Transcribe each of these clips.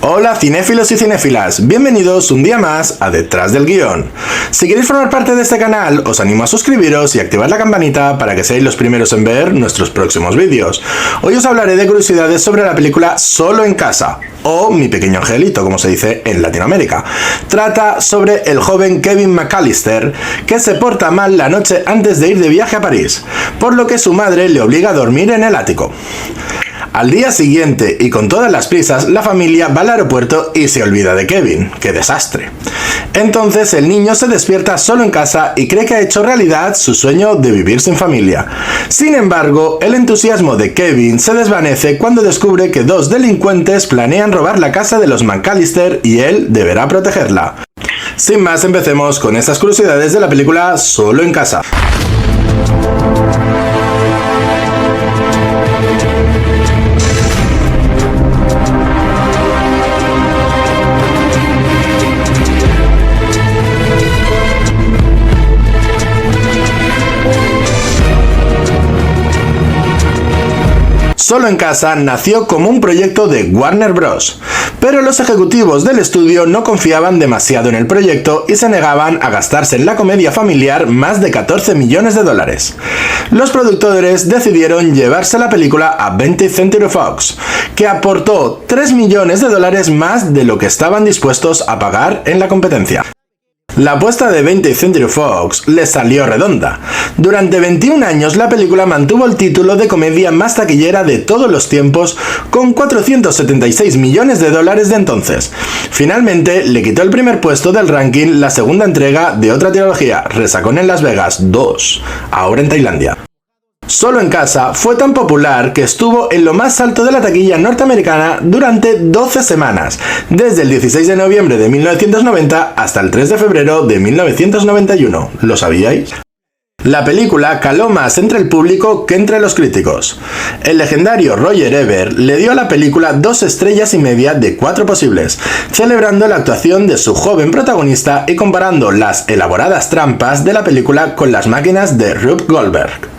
Hola cinéfilos y cinéfilas, bienvenidos un día más a Detrás del Guión. Si queréis formar parte de este canal, os animo a suscribiros y activar la campanita para que seáis los primeros en ver nuestros próximos vídeos. Hoy os hablaré de curiosidades sobre la película Solo en Casa, o Mi Pequeño Angelito, como se dice en Latinoamérica. Trata sobre el joven Kevin McAllister, que se porta mal la noche antes de ir de viaje a París, por lo que su madre le obliga a dormir en el ático. Al día siguiente, y con todas las prisas, la familia va al aeropuerto y se olvida de Kevin. ¡Qué desastre! Entonces el niño se despierta solo en casa y cree que ha hecho realidad su sueño de vivir sin familia. Sin embargo, el entusiasmo de Kevin se desvanece cuando descubre que dos delincuentes planean robar la casa de los McAllister y él deberá protegerla. Sin más, empecemos con estas curiosidades de la película Solo en Casa. Solo en Casa nació como un proyecto de Warner Bros., pero los ejecutivos del estudio no confiaban demasiado en el proyecto y se negaban a gastarse en la comedia familiar más de 14 millones de dólares. Los productores decidieron llevarse la película a 20th Century Fox, que aportó 3 millones de dólares más de lo que estaban dispuestos a pagar en la competencia. La apuesta de 20th Century Fox les salió redonda. Durante 21 años la película mantuvo el título de comedia más taquillera de todos los tiempos, con 476 millones de dólares de entonces. Finalmente le quitó el primer puesto del ranking la segunda entrega de otra trilogía, Resacón en Las Vegas 2, ahora en Tailandia. Solo en Casa fue tan popular que estuvo en lo más alto de la taquilla norteamericana durante 12 semanas, desde el 16 de noviembre de 1990 hasta el 3 de febrero de 1991. ¿Lo sabíais? La película caló más entre el público que entre los críticos. El legendario Roger Ebert le dio a la película 2 estrellas y media de 4 posibles, celebrando la actuación de su joven protagonista y comparando las elaboradas trampas de la película con las máquinas de Rube Goldberg.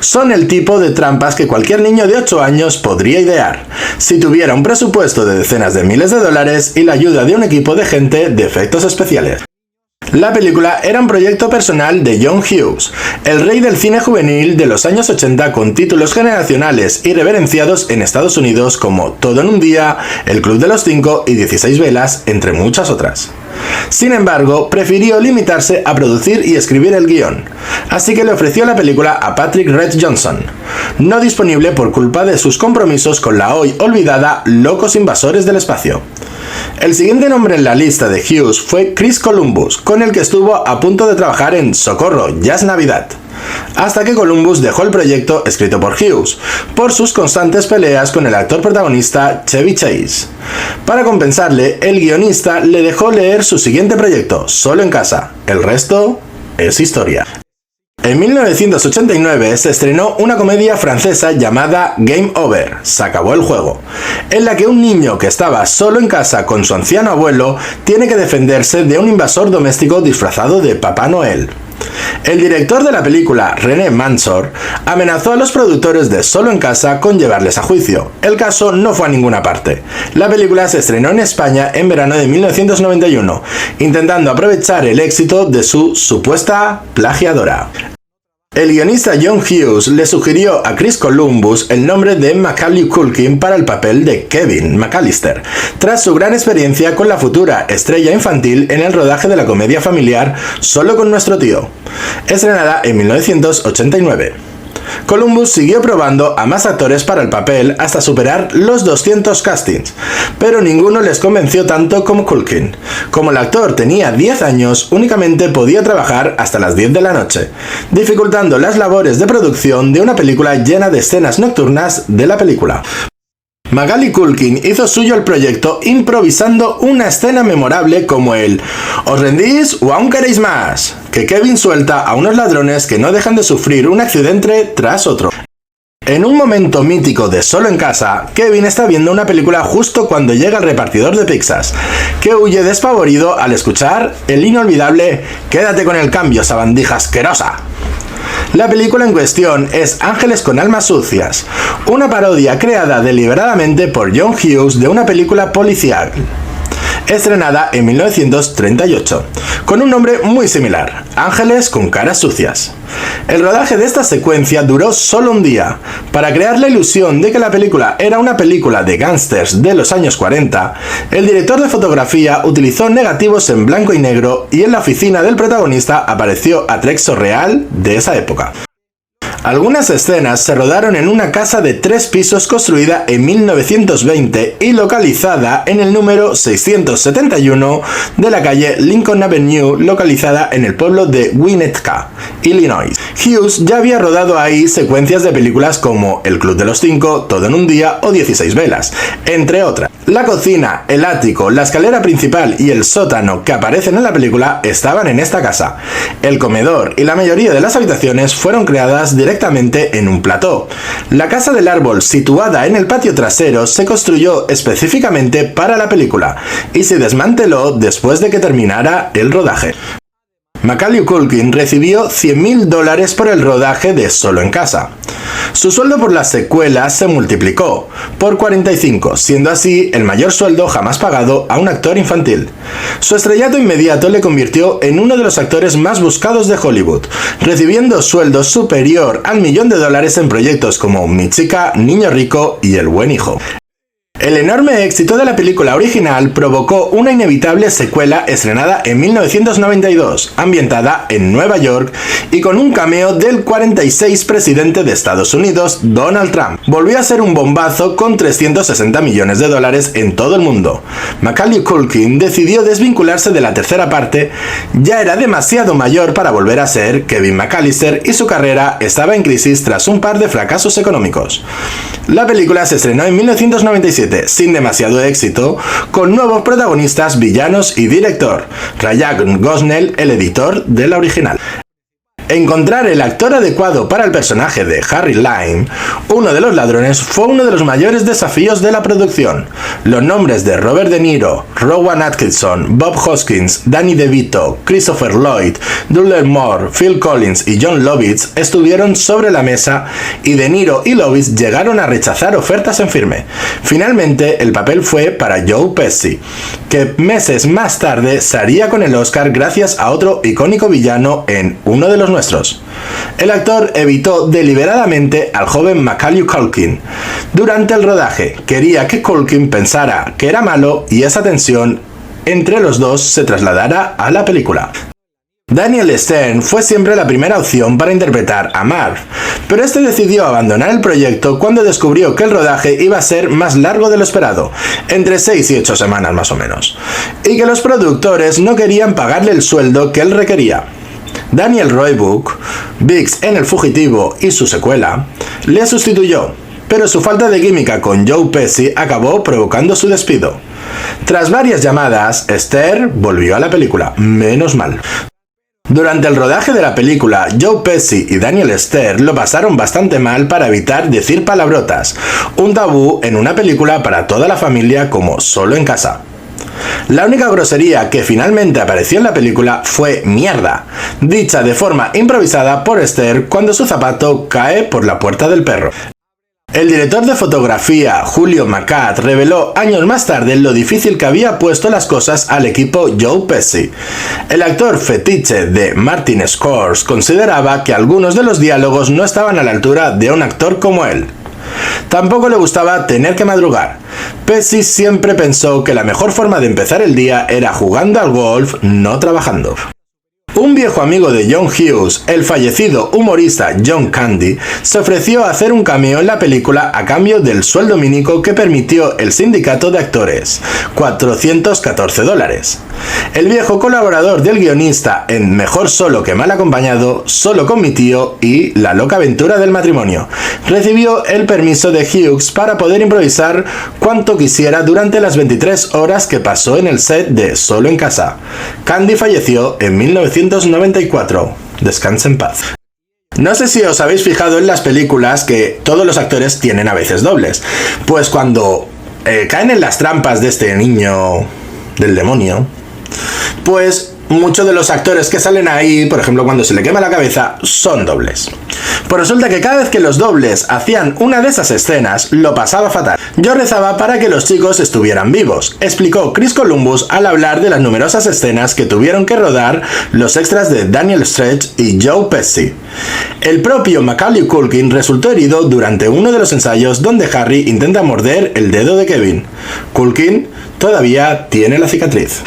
Son el tipo de trampas que cualquier niño de 8 años podría idear, si tuviera un presupuesto de decenas de miles de dólares y la ayuda de un equipo de gente de efectos especiales. La película era un proyecto personal de John Hughes, el rey del cine juvenil de los años 80, con títulos generacionales y reverenciados en Estados Unidos como Todo en un día, El Club de los 5 y 16 velas, entre muchas otras. Sin embargo, prefirió limitarse a producir y escribir el guión, así que le ofreció la película a Patrick Red Johnson, no disponible por culpa de sus compromisos con la hoy olvidada Locos Invasores del Espacio. El siguiente nombre en la lista de Hughes fue Chris Columbus, con el que estuvo a punto de trabajar en Socorro, ya es Navidad, hasta que Columbus dejó el proyecto escrito por Hughes, por sus constantes peleas con el actor protagonista Chevy Chase. Para compensarle, el guionista le dejó leer su siguiente proyecto, Solo en Casa. El resto es historia. En 1989 se estrenó una comedia francesa llamada Game Over, se acabó el juego, en la que un niño que estaba solo en casa con su anciano abuelo tiene que defenderse de un invasor doméstico disfrazado de Papá Noel. El director de la película, René Mansour, amenazó a los productores de Solo en Casa con llevarles a juicio. El caso no fue a ninguna parte. La película se estrenó en España en verano de 1991, intentando aprovechar el éxito de su supuesta plagiadora. El guionista John Hughes le sugirió a Chris Columbus el nombre de Macaulay Culkin para el papel de Kevin McAllister, tras su gran experiencia con la futura estrella infantil en el rodaje de la comedia familiar Solo con nuestro tío, estrenada en 1989. Columbus siguió probando a más actores para el papel hasta superar los 200 castings, pero ninguno les convenció tanto como Culkin. Como el actor tenía 10 años, únicamente podía trabajar hasta las 10 de la noche, dificultando las labores de producción de una película llena de escenas nocturnas de la película. Macaulay Culkin hizo suyo el proyecto improvisando una escena memorable como el ¿os rendís o aún queréis más?, que Kevin suelta a unos ladrones que no dejan de sufrir un accidente tras otro. En un momento mítico de Solo en Casa, Kevin está viendo una película justo cuando llega el repartidor de pizzas, que huye despavorido al escuchar el inolvidable «Quédate con el cambio, sabandija asquerosa». La película en cuestión es Ángeles con almas sucias, una parodia creada deliberadamente por John Hughes de una película policial, estrenada en 1938, con un nombre muy similar, Ángeles con caras sucias. El rodaje de esta secuencia duró solo un día. Para crear la ilusión de que la película era una película de gángsters de los años 40, el director de fotografía utilizó negativos en blanco y negro y en la oficina del protagonista apareció atrezzo real de esa época. Algunas escenas se rodaron en una casa de 3 pisos construida en 1920 y localizada en el número 671 de la calle Lincoln Avenue, localizada en el pueblo de Winnetka, Illinois. Hughes ya había rodado ahí secuencias de películas como El Club de los 5, Todo en un día o 16 velas, entre otras. La cocina, el ático, la escalera principal y el sótano que aparecen en la película estaban en esta casa. El comedor y la mayoría de las habitaciones fueron creadas directamente en un plató. La casa del árbol, situada en el patio trasero, se construyó específicamente para la película y se desmanteló después de que terminara el rodaje. Macaulay Culkin recibió $100.000 por el rodaje de Solo en Casa. Su sueldo por la secuela se multiplicó por 45, siendo así el mayor sueldo jamás pagado a un actor infantil. Su estrellato inmediato le convirtió en uno de los actores más buscados de Hollywood, recibiendo sueldo superior al $1.000.000 en proyectos como Mi chica, Niño rico y El buen hijo. El enorme éxito de la película original provocó una inevitable secuela estrenada en 1992, ambientada en Nueva York y con un cameo del 46 presidente de Estados Unidos, Donald Trump. Volvió a ser un bombazo con $360 millones en todo el mundo. Macaulay Culkin decidió desvincularse de la tercera parte, ya era demasiado mayor para volver a ser Kevin McAllister y su carrera estaba en crisis tras un par de fracasos económicos. La película se estrenó en 1997, sin demasiado éxito, con nuevos protagonistas, villanos y director, Ryan Gosling, el editor de la original. Encontrar el actor adecuado para el personaje de Harry Lime, uno de los ladrones, fue uno de los mayores desafíos de la producción. Los nombres de Robert De Niro, Rowan Atkinson, Bob Hoskins, Danny DeVito, Christopher Lloyd, Dudley Moore, Phil Collins y Jon Lovitz estuvieron sobre la mesa y De Niro y Lovitz llegaron a rechazar ofertas en firme. Finalmente, el papel fue para Joe Pesci, que meses más tarde se haría con el Oscar gracias a otro icónico villano en Uno de los nuestros. El actor evitó deliberadamente al joven Macaulay Culkin. Durante el rodaje, quería que Culkin pensara que era malo y esa tensión entre los dos se trasladara a la película. Daniel Stern fue siempre la primera opción para interpretar a Marv, pero este decidió abandonar el proyecto cuando descubrió que el rodaje iba a ser más largo de lo esperado, entre 6 y 8 semanas más o menos, y que los productores no querían pagarle el sueldo que él requería. Daniel Roebuck, Biggs en El fugitivo y su secuela, le sustituyó, pero su falta de química con Joe Pesci acabó provocando su despido. Tras varias llamadas, Stern volvió a la película, menos mal. Durante el rodaje de la película, Joe Pesci y Daniel Stern lo pasaron bastante mal para evitar decir palabrotas, un tabú en una película para toda la familia como Solo en Casa. La única grosería que finalmente apareció en la película fue mierda, dicha de forma improvisada por Esther cuando su zapato cae por la puerta del perro. El director de fotografía, Julio Macat, reveló años más tarde lo difícil que había puesto las cosas al equipo Joe Pesci. El actor fetiche de Martin Scorsese consideraba que algunos de los diálogos no estaban a la altura de un actor como él. Tampoco le gustaba tener que madrugar. Pesci siempre pensó que la mejor forma de empezar el día era jugando al golf, no trabajando. Un viejo amigo de John Hughes, el fallecido humorista John Candy, se ofreció a hacer un cameo en la película a cambio del sueldo mínimo que permitió el sindicato de actores, $414. El viejo colaborador del guionista en Mejor solo que mal acompañado, Solo con mi tío y La loca aventura del matrimonio, recibió el permiso de Hughes para poder improvisar cuanto quisiera durante las 23 horas que pasó en el set de Solo en Casa. Candy falleció en 1994. Descanse en paz. No sé si os habéis fijado en las películas que todos los actores tienen a veces dobles. Pues cuando caen en las trampas de este niño del demonio, pues Muchos de los actores que salen ahí, por ejemplo cuando se le quema la cabeza, son dobles. Pues resulta que cada vez que los dobles hacían una de esas escenas, lo pasaba fatal. Yo rezaba para que los chicos estuvieran vivos, explicó Chris Columbus al hablar de las numerosas escenas que tuvieron que rodar los extras de Daniel Stretch y Joe Pesci. El propio Macaulay Culkin resultó herido durante uno de los ensayos donde Harry intenta morder el dedo de Kevin. Culkin todavía tiene la cicatriz.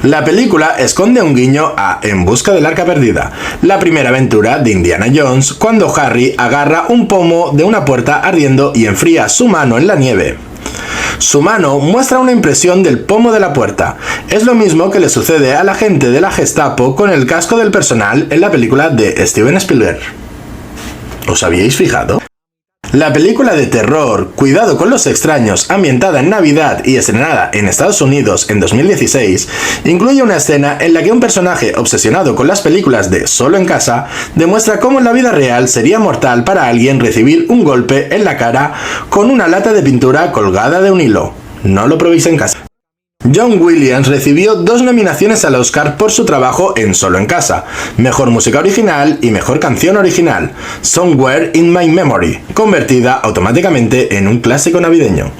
La película esconde un guiño a En busca del arca perdida, la primera aventura de Indiana Jones, cuando Harry agarra un pomo de una puerta ardiendo y enfría su mano en la nieve. Su mano muestra una impresión del pomo de la puerta. Es lo mismo que le sucede a la gente de la Gestapo con el casco del personal en la película de Steven Spielberg. ¿Os habíais fijado? La película de terror Cuidado con los extraños, ambientada en Navidad y estrenada en Estados Unidos en 2016, incluye una escena en la que un personaje obsesionado con las películas de Solo en casa demuestra cómo en la vida real sería mortal para alguien recibir un golpe en la cara con una lata de pintura colgada de un hilo. No lo probéis en casa. John Williams recibió 2 nominaciones al Oscar por su trabajo en Solo en casa, Mejor Música Original y Mejor Canción Original, Somewhere in My Memory, convertida automáticamente en un clásico navideño.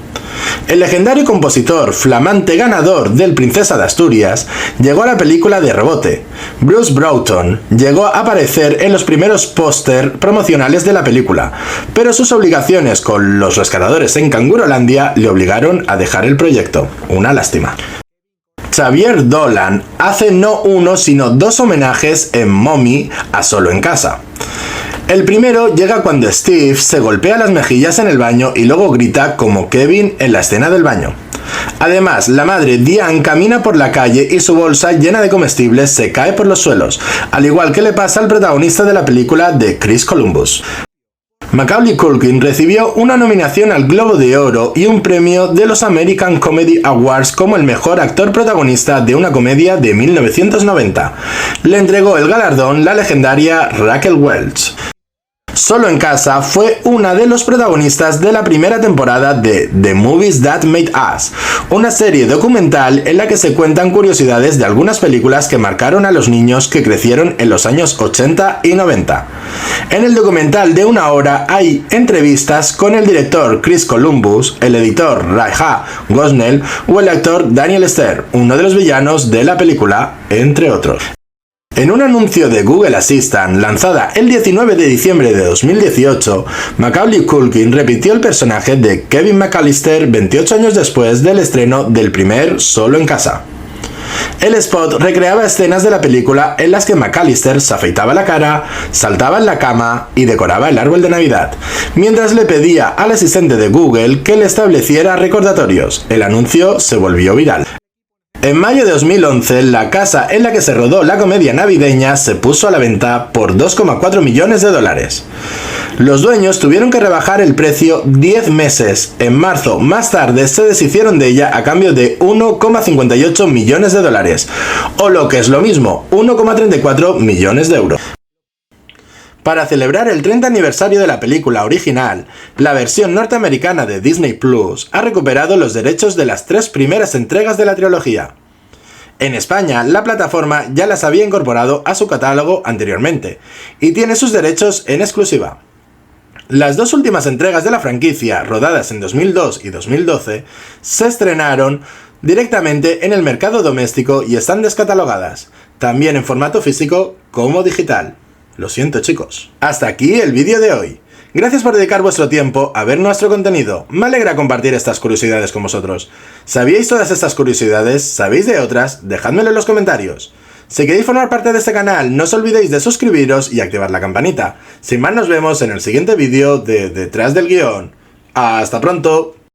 El legendario compositor flamante ganador del Princesa de Asturias llegó a la película de rebote. Bruce Broughton llegó a aparecer en los primeros póster promocionales de la película, pero sus obligaciones con los rescatadores en Cangurolandia le obligaron a dejar el proyecto. Una lástima. Xavier Dolan hace no uno sino 2 homenajes en Mommy a Solo en casa. El primero llega cuando Steve se golpea las mejillas en el baño y luego grita como Kevin en la escena del baño. Además, la madre Diane camina por la calle y su bolsa llena de comestibles se cae por los suelos, al igual que le pasa al protagonista de la película de Chris Columbus. Macaulay Culkin recibió una nominación al Globo de Oro y un premio de los American Comedy Awards como el mejor actor protagonista de una comedia de 1990. Le entregó el galardón la legendaria Raquel Welch. Solo en casa fue una de los protagonistas de la primera temporada de The Movies That Made Us, una serie documental en la que se cuentan curiosidades de algunas películas que marcaron a los niños que crecieron en los años 80 y 90. En el documental de 1 hora hay entrevistas con el director Chris Columbus, el editor Ryan Gosnell o el actor Daniel Stern, uno de los villanos de la película, entre otros. En un anuncio de Google Assistant lanzada el 19 de diciembre de 2018, Macaulay Culkin repitió el personaje de Kevin McAllister 28 años después del estreno del primer Solo en casa. El spot recreaba escenas de la película en las que McAllister se afeitaba la cara, saltaba en la cama y decoraba el árbol de Navidad, mientras le pedía al asistente de Google que le estableciera recordatorios. El anuncio se volvió viral. En mayo de 2011, la casa en la que se rodó la comedia navideña se puso a la venta por 2,4 millones de dólares. Los dueños tuvieron que rebajar el precio 10 meses. En marzo, más tarde, se deshicieron de ella a cambio de 1,58 millones de dólares, o lo que es lo mismo, 1,34 millones de euros. Para celebrar el 30 aniversario de la película original, la versión norteamericana de Disney Plus ha recuperado los derechos de las 3 primeras entregas de la trilogía. En España, la plataforma ya las había incorporado a su catálogo anteriormente, y tiene sus derechos en exclusiva. Las 2 últimas entregas de la franquicia, rodadas en 2002 y 2012, se estrenaron directamente en el mercado doméstico y están descatalogadas, tanto en formato físico como digital. Lo siento, chicos. Hasta aquí el vídeo de hoy. Gracias por dedicar vuestro tiempo a ver nuestro contenido. Me alegra compartir estas curiosidades con vosotros. ¿Sabíais todas estas curiosidades? ¿Sabéis de otras? Dejádmelo en los comentarios. Si queréis formar parte de este canal, no os olvidéis de suscribiros y activar la campanita. Sin más, nos vemos en el siguiente vídeo de Detrás del Guión. ¡Hasta pronto!